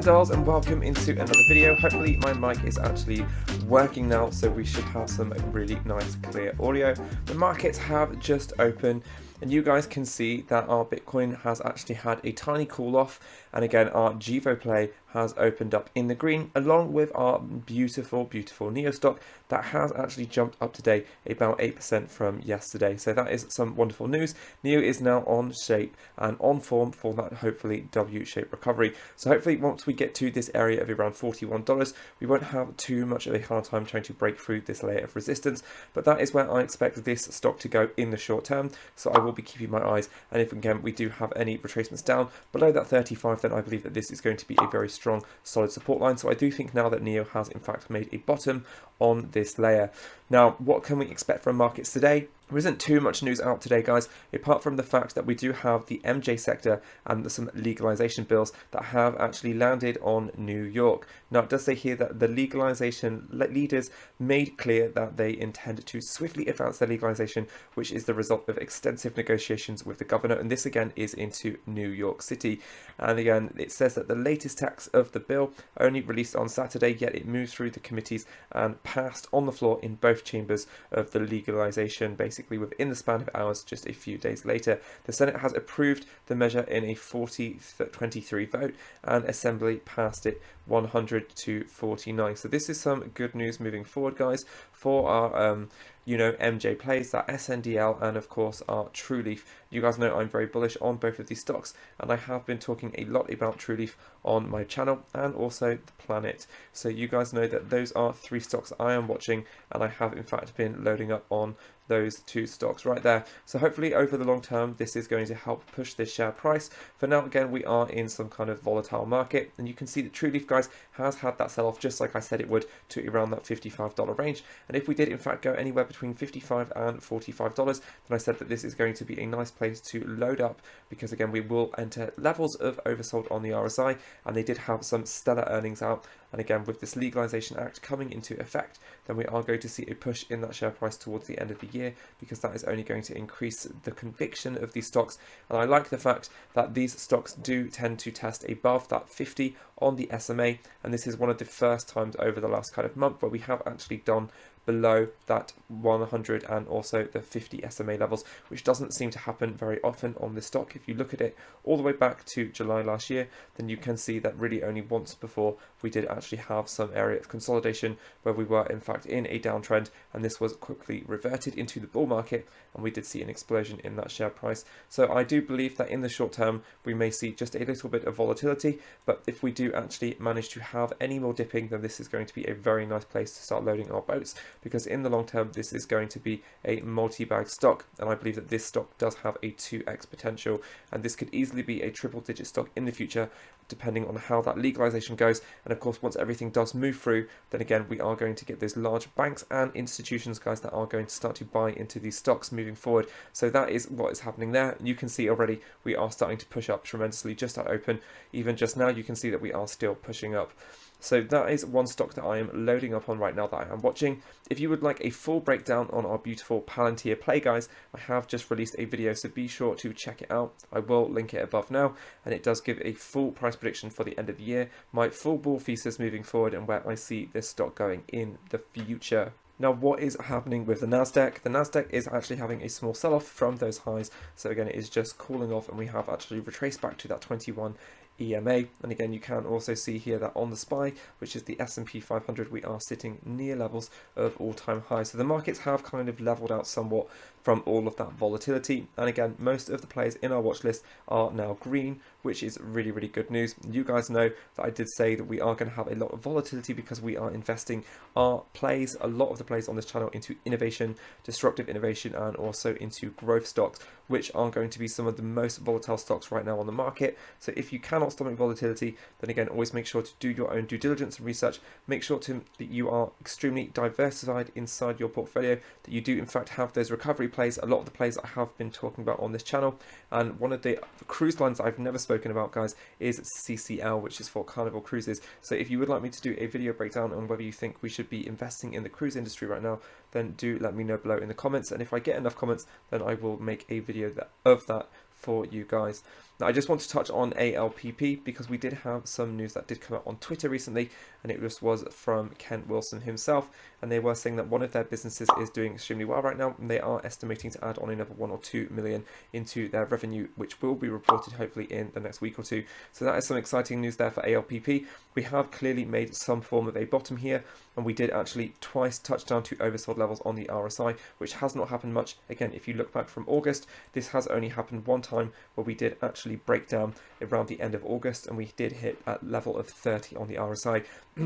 dolls, and welcome into another video. Hopefully my mic is actually working now, so we should have some really nice clear audio. The markets have just opened, and you guys can see that our Bitcoin has actually had a tiny cool off, and again our GVO play has opened up in the green, along with our beautiful NIO stock that has actually jumped up today about 8% from yesterday. So that is some wonderful news. NIO is now on shape and on form for that hopefully W-shaped recovery. So hopefully once we get to this area of around $41, we won't have too much of a hard time trying to break through this layer of resistance. But that is where I expect this stock to go in the short term. So I will be keeping my eyes, and if again we do have any retracements down below that 35, then I believe that this is going to be a very strong solid support line. So I do think now that NIO has in fact made a bottom on this layer. Now, what can we expect from markets today? There isn't too much news out today, guys, apart from the fact that we do have the MJ sector and some legalization bills that have actually landed on New York. Now, it does say here that the legalization leaders made clear that they intend to swiftly advance their legalization, which is the result of extensive negotiations with the governor, and this again is into New York City. And again, it says that the latest text of the bill only released on Saturday, yet it moves through the committees and passed on the floor in both chambers of the legalization, basically within the span of hours just a few days later. The Senate has approved the measure in a 40-23 vote, and Assembly passed it 100-49. So this is some good news moving forward, guys, for our MJ plays, that SNDL, and of course our TrueLeaf. You guys know I'm very bullish on both of these stocks, and I have been talking a lot about TrueLeaf on my channel and also the Planet. So you guys know that those are three stocks I am watching, and I have in fact been loading up on those two stocks right there. So hopefully over the long term this is going to help push this share price. For now, again, we are in some kind of volatile market, and you can see that TrueLeaf, guys, has had that sell off just like I said it would, to around that $55 range. And if we did in fact go anywhere between $55 and $45, then I said that this is going to be a nice place to load up, because again we will enter levels of oversold on the RSI, and they did have some stellar earnings out. And again, with this legalization act coming into effect, then we are going to see a push in that share price towards the end of the year, because that is only going to increase the conviction of these stocks. And I like the fact that these stocks do tend to test above that 50 on the SMA, and this is one of the first times over the last kind of month where we have actually done below that 100 and also the 50 SMA levels, which doesn't seem to happen very often on this stock. If you look at it all the way back to July last year, then you can see that really only once before we did actually have some area of consolidation where we were in fact in a downtrend, and this was quickly reverted into the bull market, and we did see an explosion in that share price. So I do believe that in the short term we may see just a little bit of volatility, but if we do actually manage to have any more dipping, then this is going to be a very nice place to start loading our boats, because in the long term this is going to be a multi-bag stock, and I believe that this stock does have a 2x potential, and this could easily be a triple-digit stock in the future, depending on how that legalization goes. And of course, once everything does move through, then again we are going to get those large banks and institutions, guys, that are going to start to buy into these stocks moving forward. So that is what is happening there, and you can see already we are starting to push up tremendously just at open. Even just now you can see that we are still pushing up. So that is one stock that I am loading up on right now that I am watching. If you would like a full breakdown on our beautiful Palantir play, guys, I have just released a video, so be sure to check it out. I will link it above now, and it does give a full price prediction for the end of the year, my full bull thesis moving forward, and where I see this stock going in the future. Now, what is happening with the Nasdaq? The Nasdaq is actually having a small sell-off from those highs. So again, it is just cooling off, and we have actually retraced back to that 21 EMA. And again, you can also see here that on the SPY, which is the S&P 500, we are sitting near levels of all-time highs. So the markets have kind of leveled out somewhat from all of that volatility. And again, most of the players in our watch list are now green, which is really, really good news. You guys know that I did say that we are going to have a lot of volatility because we are investing our plays, a lot of the plays on this channel, into innovation, disruptive innovation, and also into growth stocks, which are going to be some of the most volatile stocks right now on the market. So if you cannot stomach volatility, then again, always make sure to do your own due diligence and research. Make sure that you are extremely diversified inside your portfolio, that you do in fact have those recovery plays, a lot of the plays I have been talking about on this channel. And one of the cruise lines I've never spoken about, guys, is CCL, which is for Carnival Cruises. So if you would like me to do a video breakdown on whether you think we should be investing in the cruise industry right now, then do let me know below in the comments, and if I get enough comments, then I will make a video of that for you guys. Now, I just want to touch on ALPP because we did have some news that did come out on Twitter recently, and it just was from Kent Wilson himself, and they were saying that one of their businesses is doing extremely well right now, and they are estimating to add on another 1 or 2 million into their revenue, which will be reported hopefully in the next week or two. So that is some exciting news there for ALPP. We have clearly made some form of a bottom here, and we did actually twice touch down to oversold levels on the RSI, which has not happened much. Again, if you look back from August, this has only happened one time where we did actually break down around the end of August, and we did hit at level of 30 on the RSI.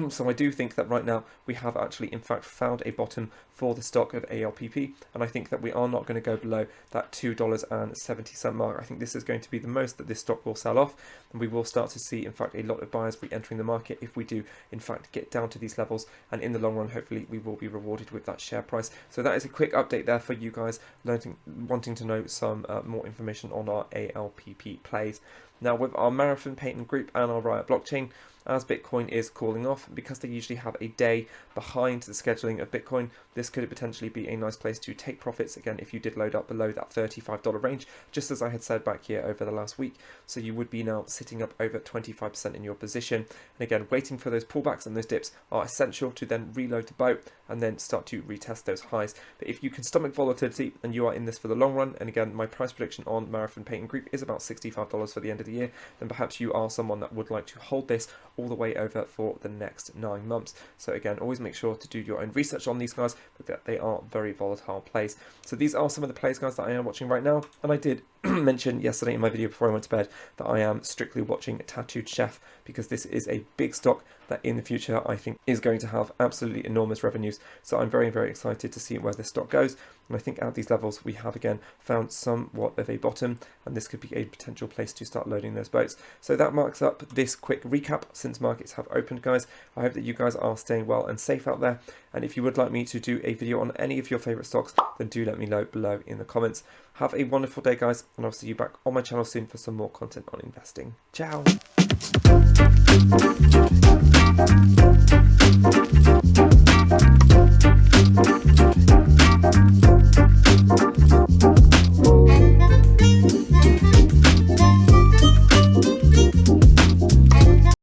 So I do think that right now we have actually in fact found a bottom for the stock of ALPP, and I think that we are not going to go below that $2.70 mark. I think this is going to be the most that this stock will sell off, and we will start to see in fact a lot of buyers re-entering the market if we do in fact get down to these levels, and in the long run hopefully we will be rewarded with that share price. So that is a quick update there for you guys wanting to know some more information on our ALPP plays. Now, with our Marathon Payment Group and our Riot blockchain, as Bitcoin is cooling off, because they usually have a day behind the scheduling of Bitcoin, this could potentially be a nice place to take profits again if you did load up below that $35 range, just as I had said back here over the last week. So you would be now sitting up over 25% in your position, and again waiting for those pullbacks and those dips are essential to then reload the boat and then start to retest those highs. But if you can stomach volatility and you are in this for the long run, and again my price prediction on Marathon Payment Group is about $65 for the end of the year, then perhaps you are someone that would like to hold this all the way over for the next 9 months. So again, always make sure to do your own research on these guys, but they are very volatile plays. So these are some of the plays, guys, that I am watching right now, and I did mention yesterday in my video before I went to bed that I am strictly watching Tattooed Chef, because this is a big stock that in the future I think is going to have absolutely enormous revenues. So I'm very, very excited to see where this stock goes, and I think at these levels we have again found somewhat of a bottom, and this could be a potential place to start loading those boats. So that marks up this quick recap since markets have opened, guys. I hope that you guys are staying well and safe out there, and if you would like me to do a video on any of your favorite stocks, then do let me know below in the comments. Have a wonderful day, guys, and I'll see you back on my channel soon for some more content on investing. Ciao!